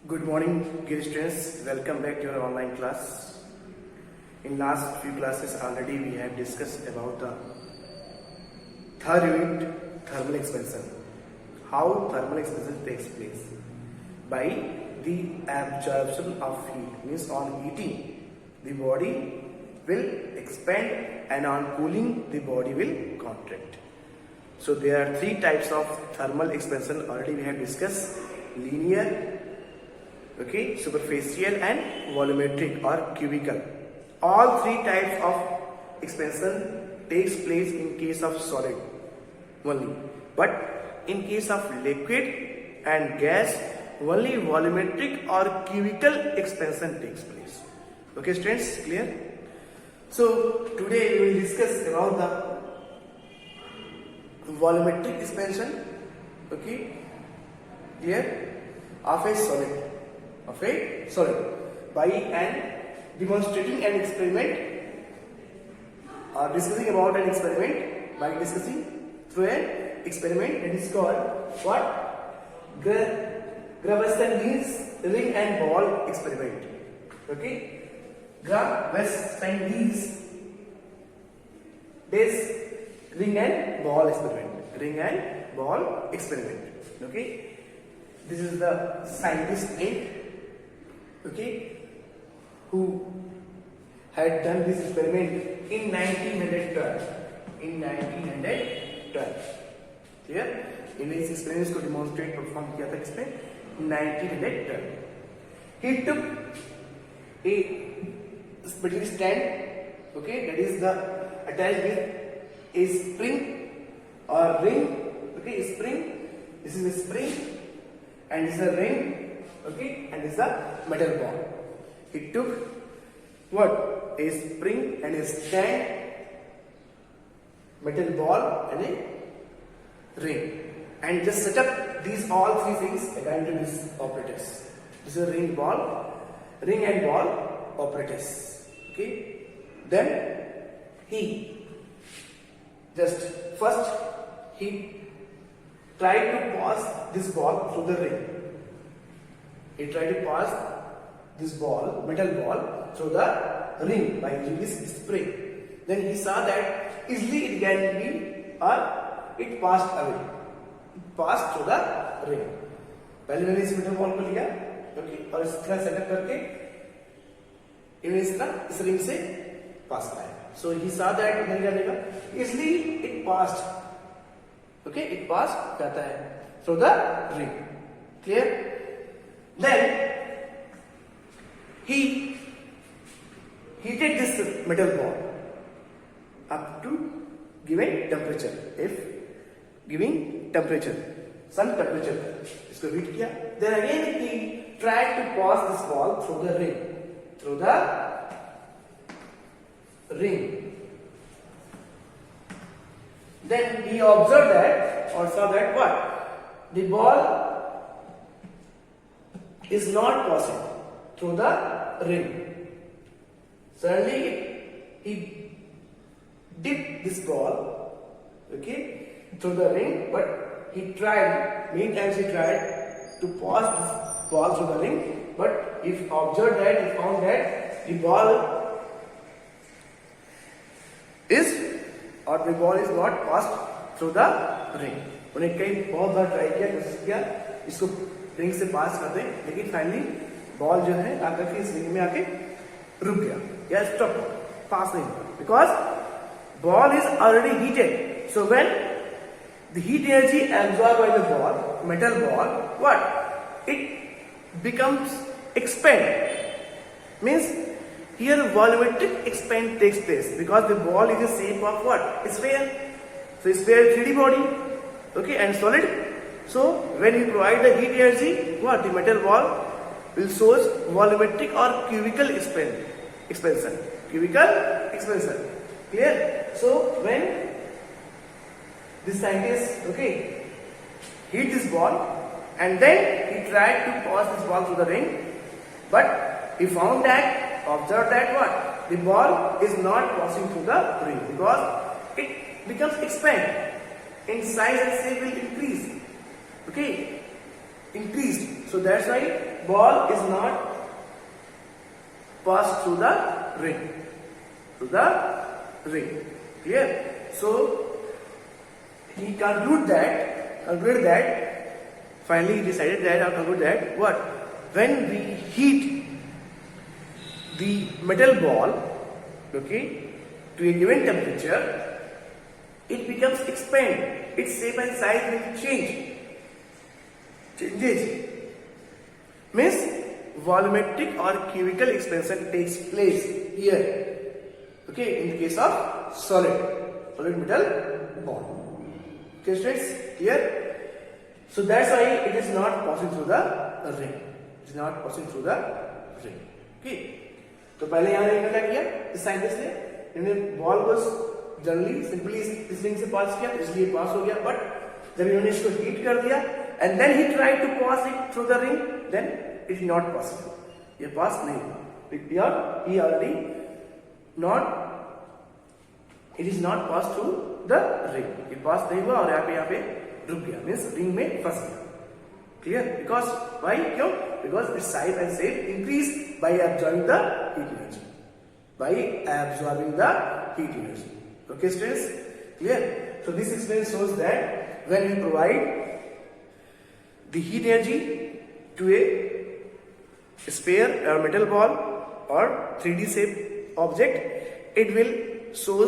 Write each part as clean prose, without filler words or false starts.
Good morning, dear students. Welcome back to your online class. In last few classes already we have discussed about the third unit, thermal expansion. How thermal expansion takes place by the absorption of heat. Means on heating the body will expand and on cooling the body will contract. So there are three types of thermal expansion already we have discussed: linear, superficial and volumetric or cubical. All three types of expansion takes place in case of solid only, but in case of liquid and gas only volumetric or cubical expansion takes place. Okay students, clear? So today we will discuss about the volumetric expansion, clear, of a solid by demonstrating an experiment or discussing about an experiment by discussing through an experiment that is called what? Grave-Stein's ring and ball experiment. Grave-Stein's ring and ball experiment. This is the scientist who had done this experiment in 1912. Clear? In this experiment को demonstrate perform किया था किसने? In 1912. He took a metal stand, that is the attached with a spring or ring. Spring. This is a spring and this is a ring. And this is a metal ball. He took what? A spring and a stand, metal ball and a ring, and just set up these all three things according to these operators. This is a ring and ball operators. Then he first tried to pass this ball through the ring. He tried to pass this metal ball through the ring by using this spring. Then he saw that easily it can be, or it passed away. It passed through the ring. पहले मैंने इस metal ball को लिया, और इस तरह setup करके इस तरह इस ring से पास कराया. So he saw that क्या निकलेगा? Easily it passed. It passed जाता है through the ring. Clear? Then he heated this metal ball up to given temperature. If giving temperature, sun temperature, इसको heat किया. Then again he tried to pass this ball through the ring. Then he observed that or saw that what? The ball is not passing through the ring. Suddenly he dipped this ball through the ring, but many times he tried to pass this ball through the ring, but he found that the ball is not passed through the ring. उन्हें कई बहुत बार try किया, कोशिश किया इसको ring से पास कर दे, लेकिन फाइनली बॉल जो है आकर के इस रिंग में आके रुक गया या स्टॉप, पास नहीं हुआ, because ball is already heated. So when the heat energy absorb by the ball, metal ball, what? It becomes expand. Means here volumetric expand takes place because the ball is the shape of what? Sphere. So sphere 3D body, and solid. So when you provide the heat energy, what? The metal ball will show volumetric or cubical expansion. Clear? So when this scientist heat this ball and then he tried to pass this ball through the ring, but he observed that what? The ball is not passing through the ring because it becomes expand in size and shape will increase. increased. So that's why ball is not passed through the ring. Through the ring. Clear? So he concluded that finally he decided that or concluded that what? When we heat the metal ball, okay, to a given temperature, it becomes expand. Its shape and size will changes. Means volumetric or cubical expansion takes place here. Okay, in the case of solid metal ball. Okay, students, clear? So that's why it is not passing through the ring. It is not passing through the ring. Okay. तो पहले यहाँ देखने क्या किया इस scientist ने इन्होंने ball को जनरली सिंपली इस रिंग से पास किया इसलिए पास हो गया बट जब इन्होंने इसको हीट कर दिया and then he tried to pass it through the ring then it is not possible ये पास नहीं हुआ he already not it is not pass through the ring ये पास नहीं हुआ और यहाँ पे रुक गया मीन्स रिंग में फंस गया clear because why क्यों because its size and shape increase by absorbing the heat energy okay students clear so this experiment shows that when we provide the heat energy to a sphere or metal ball or 3D shape object it will show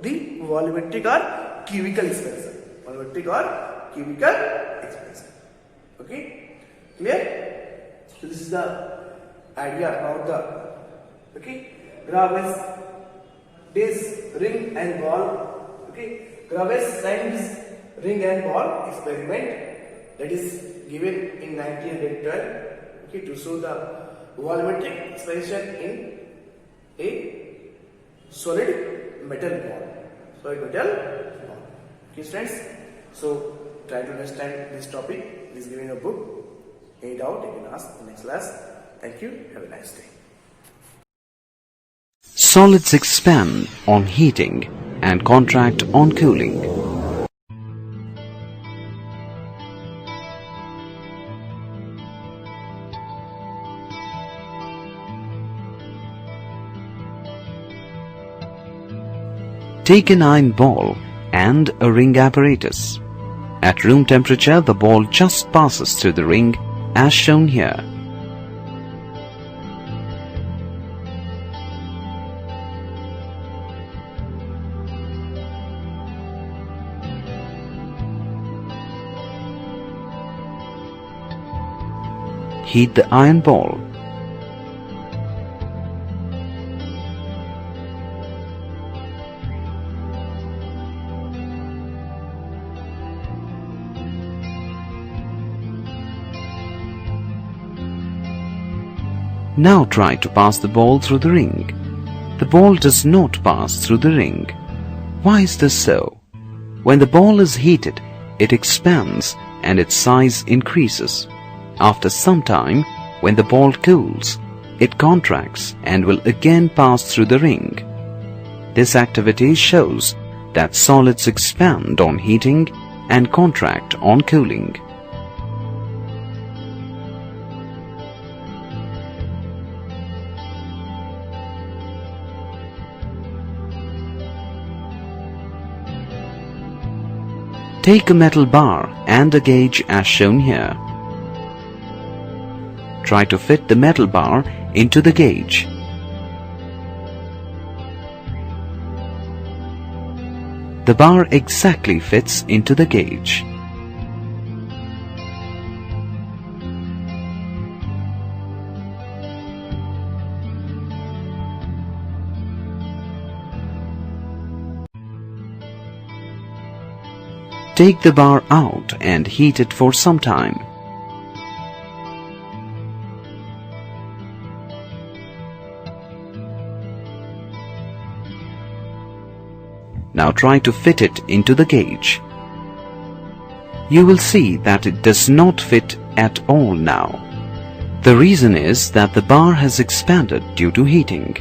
the volumetric or cubical expansion okay clear so this is the idea about the okay Graves this ring and ball okay Graves science ring and ball experiment that is given in 1912 okay to show the volumetric expansion in a solid metal ball okay friends so try to understand this topic. Please give me a book. Any doubt, you can ask in the next class. Thank you. Have a nice day. Solids expand on heating and contract on cooling. Take an iron ball and a ring apparatus. At room temperature, the ball just passes through the ring as shown here. Heat the iron ball. Now try to pass the ball through the ring. The ball does not pass through the ring. Why is this so? When the ball is heated, it expands and its size increases. After some time, when the ball cools, it contracts and will again pass through the ring. This activity shows that solids expand on heating and contract on cooling. Take a metal bar and a gauge as shown here. Try to fit the metal bar into the gauge. The bar exactly fits into the gauge. Take the bar out and heat it for some time. Now try to fit it into the gauge. You will see that it does not fit at all now. The reason is that the bar has expanded due to heating.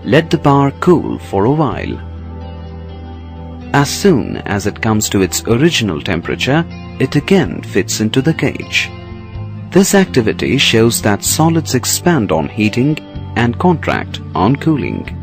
let the bar cool for a while. As soon as it comes to its original temperature, it again fits into the cage. This activity shows that solids expand on heating and contract on cooling.